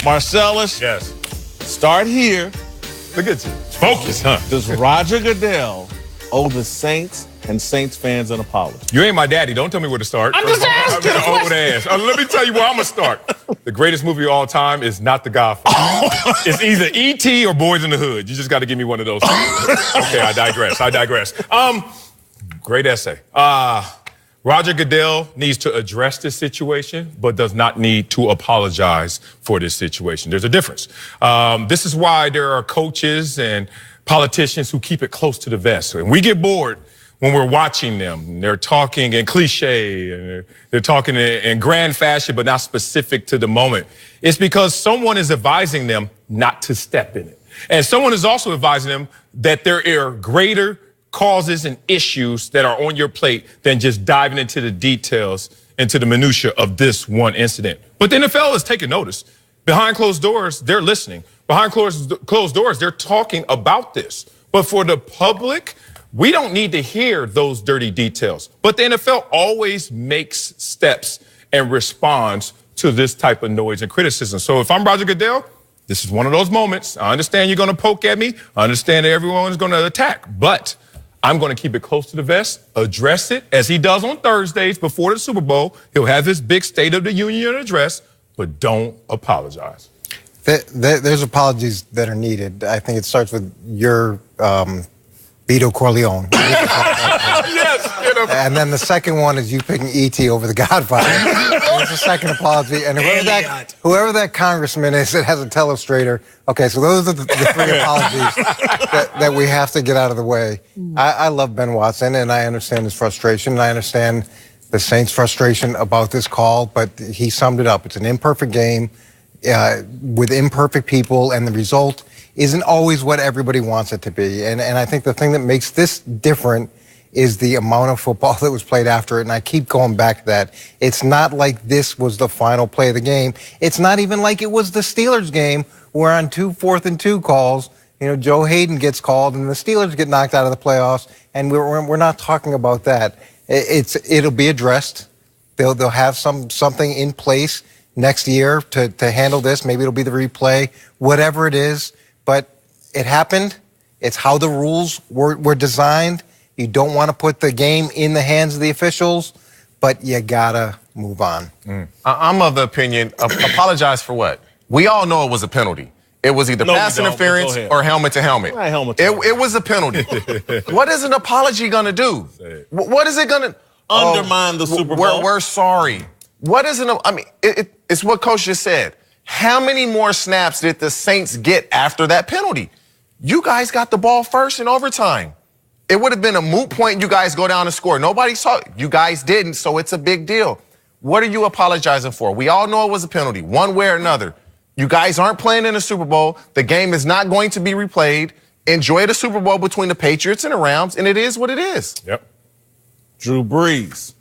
Marcellus, Yes. start here. Look at you. Focus, huh? Does Roger Goodell owe the Saints and Saints fans an apology? You ain't my daddy. Don't tell me where to start. I'm just asking. I'm an old ass. Let me tell you where I'm going to start. The greatest movie of all time is not The Godfather. It's either E.T. or Boys in the Hood. You just got to give me one of those. Okay, I digress. Great essay. Roger Goodell needs to address this situation, but does not need to apologize for this situation. There's a difference. This is why there are coaches and politicians who keep it close to the vest. And we get bored when we're watching them. They're talking in cliche, and they're talking in grand fashion, but not specific to the moment. It's because someone is advising them not to step in it. And someone is also advising them that there are greater causes and issues that are on your plate than just diving into the details, into the minutia of this one incident. But the NFL is taking notice. Behind closed doors, they're listening. Behind closed doors, they're talking about this. But for the public, we don't need to hear those dirty details. But the NFL always makes steps and responds to this type of noise and criticism. So if I'm Roger Goodell, this is one of those moments. I understand you're going to poke at me. I understand that everyone is going to attack. But I'm going to keep it close to the vest, address it, as he does on Thursdays before the Super Bowl. He'll have his big State of the Union address, but don't apologize. There's apologies that are needed. I think it starts with your Vito Corleone. Yes, and then the second one is you picking E.T. over The Godfather. There's a second apology. And whoever that congressman is that has a telestrator, okay, so those are the three apologies that we have to get out of the way. I love Ben Watson, and I understand his frustration, and I understand the Saints' frustration about this call, but he summed it up. It's an imperfect game with imperfect people, and the result isn't always what everybody wants it to be. And I think the thing that makes this different is the amount of football that was played after it, and I keep going back to that. It's not like this was the final play of the game. It's not even like it was the Steelers game where on 2 4th-and-2 calls, you know, Joe Hayden gets called and the Steelers get knocked out of the playoffs, and we're not talking about that. It'll be addressed. They'll have something in place next year to handle this. Maybe it'll be the replay, whatever it is. But it happened. It's how the rules were designed. You don't want to put the game in the hands of the officials, but you gotta move on. I'm of the opinion, apologize for what? We all know it was a penalty. It was either pass interference or helmet to helmet. It was a penalty. What is an apology gonna do? What is it gonna undermine the Super Bowl? We're sorry. What is I mean, it's what Coach just said. How many more snaps did the Saints get after that penalty? You guys got the ball first in overtime. It would have been a moot point. You guys go down and score. Nobody saw it. You guys didn't, so it's a big deal. What are you apologizing for? We all know it was a penalty, one way or another. You guys aren't playing in the Super Bowl. The game is not going to be replayed. Enjoy the Super Bowl between the Patriots and the Rams, and it is what it is. Yep. Drew Brees,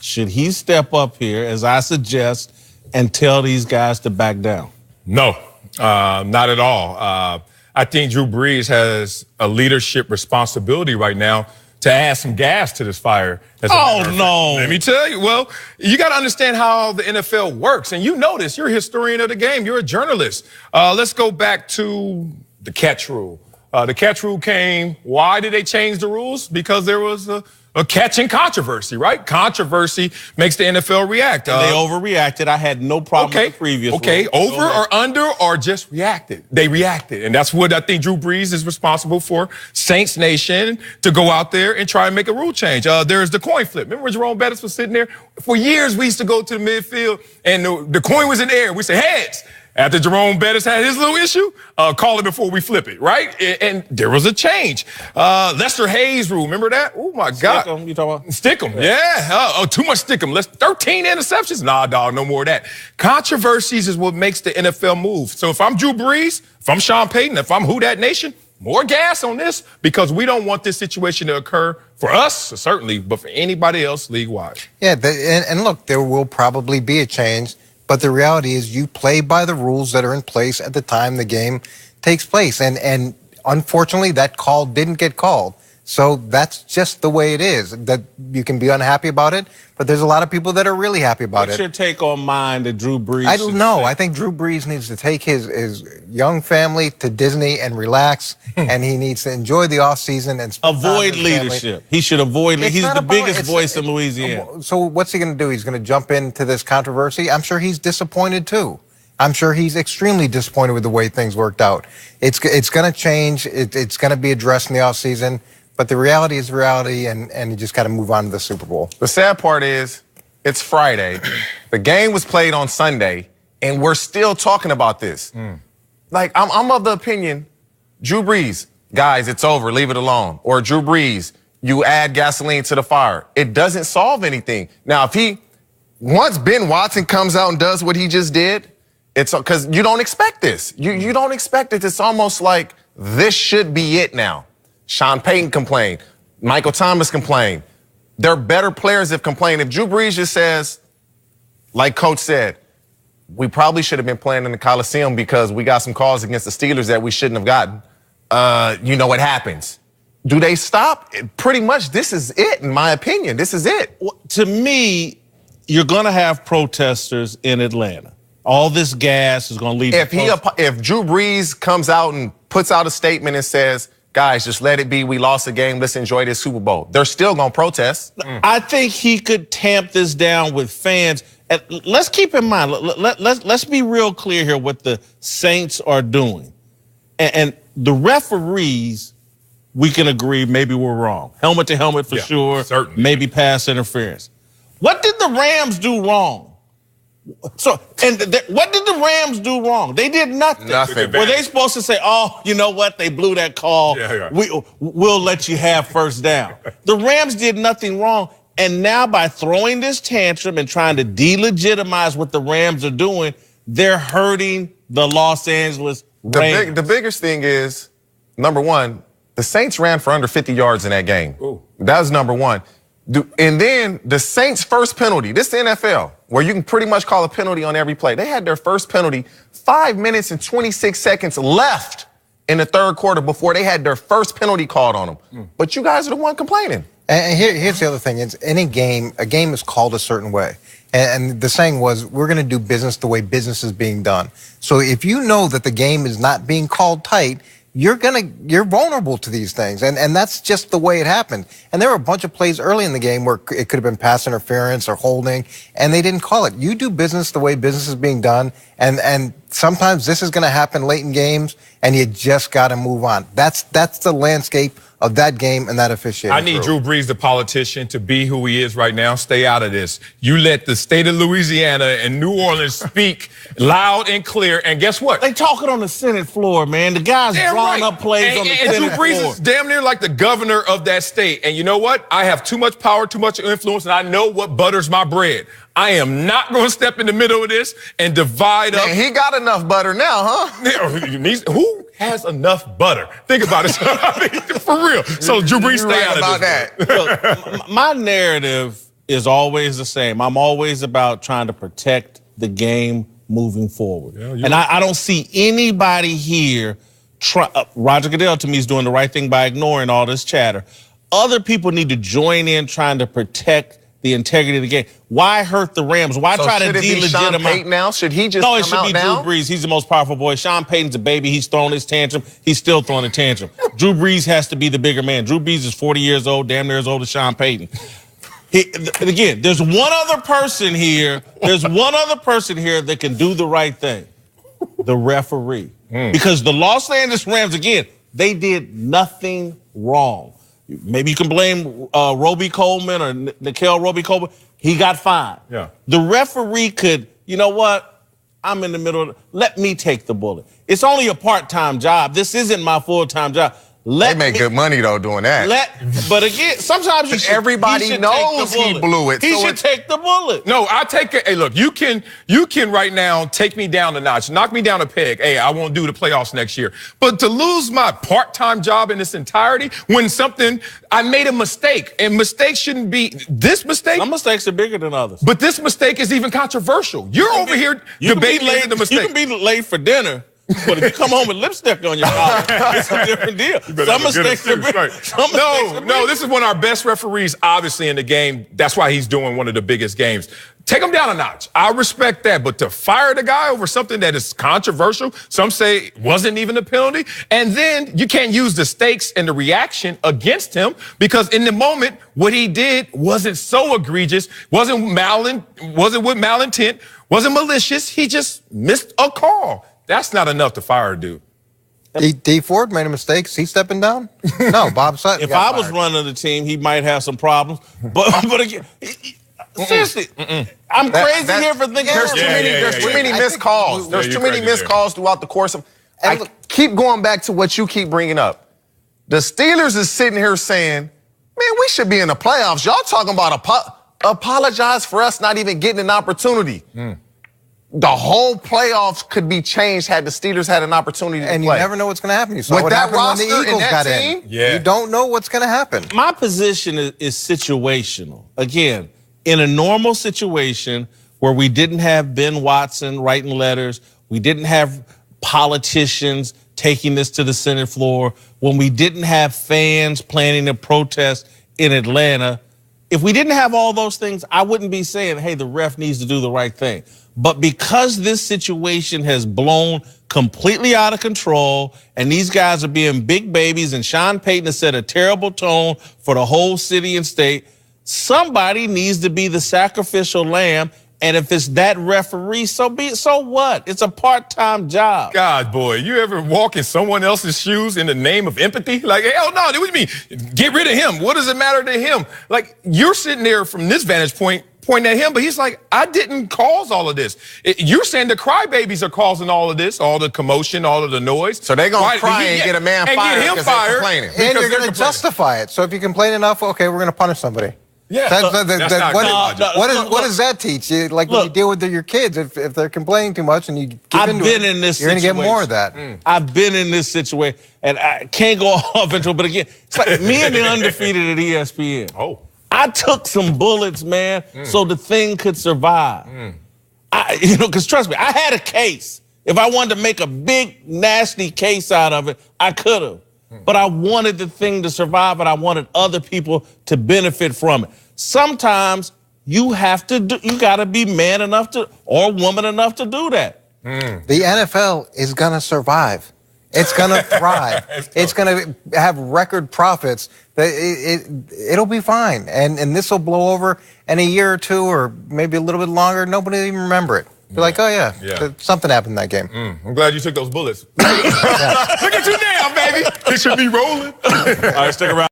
should he step up here, as I suggest, and tell these guys to back down? No, not at all. I think Drew Brees has a leadership responsibility right now to add some gas to this fire. No. Let me tell you. Well, you got to understand how the NFL works. And you know this. You're a historian of the game. You're a journalist. Let's go back to the catch rule. The catch rule came. Why did they change the rules? Because there was a catching controversy, right? Controversy makes the NFL react. They overreacted. I had no problem with the previous rule. Over or under or just reacted? They reacted. And that's what I think Drew Brees is responsible for. Saints Nation to go out there and try and make a rule change. There's the coin flip. Remember Jerome Bettis was sitting there? For years, we used to go to the midfield and the coin was in the air. We say heads. After Jerome Bettis had his little issue, call it before we flip it, right? And there was a change. Lester Hayes rule, remember that? Oh, my God. Stick 'em, you talking about? Stick 'em, yeah. Too much stick 'em. 13 interceptions? Nah, dog, no more of that. Controversies is what makes the NFL move. So if I'm Drew Brees, if I'm Sean Payton, if I'm Who Dat Nation, more gas on this because we don't want this situation to occur for us, certainly, but for anybody else league-wide. Yeah, and look, there will probably be a change. But the reality is you play by the rules that are in place at the time the game takes place. And unfortunately, that call didn't get called. So that's just the way it is. That you can be unhappy about it, but there's a lot of people that are really happy about What's it. your take on mine that Drew Brees? I don't know. I think Drew Brees needs to take his young family to Disney and relax, and he needs to enjoy the offseason and spend time avoid with his family. leadership. He should avoid. It's He's not the about- biggest it's- voice in Louisiana. So what's he going to do? He's going to jump into this controversy? I'm sure he's disappointed too. I'm sure he's extremely disappointed with the way things worked out. It's going to change. It's going to be addressed in the offseason. But the reality is reality, and you just got to move on to the Super Bowl. The sad part is, it's Friday. The game was played on Sunday, and we're still talking about this. Like, I'm of the opinion, Drew Brees, guys, it's over, leave it alone. Or Drew Brees, you add gasoline to the fire. It doesn't solve anything. Now, once Ben Watson comes out and does what he just did, it's because you don't expect this. You don't expect it. It's almost like this should be it now. Sean Payton complained. Michael Thomas complained. Their better players have complained. If Drew Brees just says, like Coach said, we probably should have been playing in the Coliseum because we got some calls against the Steelers that we shouldn't have gotten. You know what happens. Do they stop? Pretty much this is it, in my opinion. This is it. Well, to me, you're going to have protesters in Atlanta. All this gas is going to lead If to if Drew Brees comes out and puts out a statement and says, guys, just let it be. We lost the game. Let's enjoy this Super Bowl. They're still going to protest. I think he could tamp this down with fans. And let's keep in mind, let's be real clear here what the Saints are doing. And the referees, we can agree, maybe we're wrong. Helmet to helmet for sure. Certainly. Maybe pass interference. What did the Rams do wrong? What did the Rams do wrong? They did nothing. Nothing. Were they supposed to say, oh, you know what? They blew that call. Yeah. We'll let you have first down. The Rams did nothing wrong. And now by throwing this tantrum and trying to delegitimize what the Rams are doing, they're hurting the Los Angeles Rams. The biggest thing is, number one, the Saints ran for under 50 yards in that game. Ooh. That was number one. And then the Saints' first penalty, this is the NFL, where you can pretty much call a penalty on every play. They had their first penalty 5 minutes and 26 seconds left in the third quarter before they had their first penalty called on them. But you guys are the one complaining. And here's the other thing. It's any game, a game is called a certain way. And the saying was, we're going to do business the way business is being done. So if you know that the game is not being called tight, you're vulnerable to these things. And that's just the way it happened. And there were a bunch of plays early in the game where it could have been pass interference or holding, and they didn't call it. You do business the way business is being done, and sometimes this is going to happen late in games, and you just got to move on. That's the landscape of that game and that officiating. I need Drew Brees, the politician, to be who he is right now. Stay out of this. You let the state of Louisiana and New Orleans speak loud and clear, and guess what? They talking on the Senate floor, man. The guys drawing up plays on the and Senate Drew Brees floor. is damn near like the governor of that state. And you know what? I have too much power, too much influence, and I know what butters my bread. I am not going to step in the middle of this and divide up. Man, he got enough butter now, huh? Who has enough butter? Think about it. I mean, for real. So Drew Brees, You're stay right out about of this. that. Look, my narrative is always the same. I'm always about trying to protect the game moving forward. Yeah, and I don't see anybody here Roger Goodell, to me, is doing the right thing by ignoring all this chatter. Other people need to join in trying to protect the integrity of the game. Why hurt the Rams? Why try to should it be Sean delegitimize? Payton now? Should he just No, it come should out be now? Drew Brees. He's the most powerful boy. Sean Payton's a baby. He's throwing his tantrum. He's still throwing a tantrum. Drew Brees has to be the bigger man. Drew Brees is 40 years old, damn near as old as Sean Payton. Again, there's one other person here. There's one other person here that can do the right thing. The referee. Because the Los Angeles Rams, again, they did nothing wrong. Maybe you can blame Roby Coleman or Nikel Roby Coleman. He got fined. Yeah. The referee could, you know what? I'm in the middle. Let me take the bullet. It's only a part-time job. This isn't my full-time job. They make good money, though, doing that. But again, sometimes you should, Everybody he should knows take the he bullet. blew it, He so should take the bullet. No, I take it. Hey, look, you can right now take me down a notch, knock me down a peg. Hey, I won't do the playoffs next year. But to lose my part-time job in its entirety when I made a mistake, and mistakes shouldn't be this mistake. Some mistakes are bigger than others. But this mistake is even controversial. You're over here debating the mistake. You can be late for dinner, But if you come home with lipstick on your collar, it's a different deal. Some mistakes are big. No, this is one of our best referees, obviously, in the game. That's why he's doing one of the biggest games. Take him down a notch. I respect that. But to fire the guy over something that is controversial, some say wasn't even a penalty, and then you can't use the stakes and the reaction against him because in the moment, what he did wasn't so egregious, wasn't with malintent, wasn't malicious. He just missed a call. That's not enough to fire a dude. D Ford made a mistake. Is he stepping down? No, Bob Sutton. If I was running the team, he might have some problems. But again, seriously, I'm crazy here for thinking there's too many missed calls. There's too many missed calls throughout the course of. I keep going back to what you keep bringing up. The Steelers is sitting here saying, "Man, we should be in the playoffs." Y'all talking about apologize for us not even getting an opportunity. The whole playoffs could be changed had the Steelers had an opportunity to play. And you never know what's going to happen. You saw With what that happened when the roster and Eagles that got team? in. Yeah. You don't know what's going to happen. My position is situational. Again, in a normal situation where we didn't have Ben Watson writing letters, we didn't have politicians taking this to the Senate floor, when we didn't have fans planning a protest in Atlanta, if we didn't have all those things, I wouldn't be saying, hey, the ref needs to do the right thing. But because this situation has blown completely out of control and these guys are being big babies and Sean Payton has set a terrible tone for the whole city and state, somebody needs to be the sacrificial lamb. And if it's that referee, so be it. So what? It's a part-time job. God, boy, you ever walk in someone else's shoes in the name of empathy? Like, hell no, what do you mean? Get rid of him. What does it matter to him? Like, you're sitting there from this vantage point, pointing at him, but he's like, I didn't cause all of this. You're saying the crybabies are causing all of this, all the commotion, all of the noise. So they're going to cry and get a man fired because they're complaining. And you're going to justify it. So if you complain enough, okay, we're going to punish somebody. Yeah, what does that teach you? Like when you deal with your kids, if they're complaining too much and you give into it, you're going to get more of that. I've been in this situation, and I can't go off into it, but again, it's like me and the undefeated at ESPN. Oh. I took some bullets, man, so the thing could survive. Because trust me, I had a case. If I wanted to make a big, nasty case out of it, I could have. But I wanted the thing to survive, and I wanted other people to benefit from it. Sometimes you have to do, you got to be man enough to, or woman enough to do that. The NFL is going to survive. It's going to thrive. It's going to have record profits. It'll be fine. And this will blow over in a year or two, or maybe a little bit longer. Nobody will even remember it. Be like, oh, yeah, something happened in that game. I'm glad you took those bullets. Look at you now, baby. It should be rolling. All right, stick around.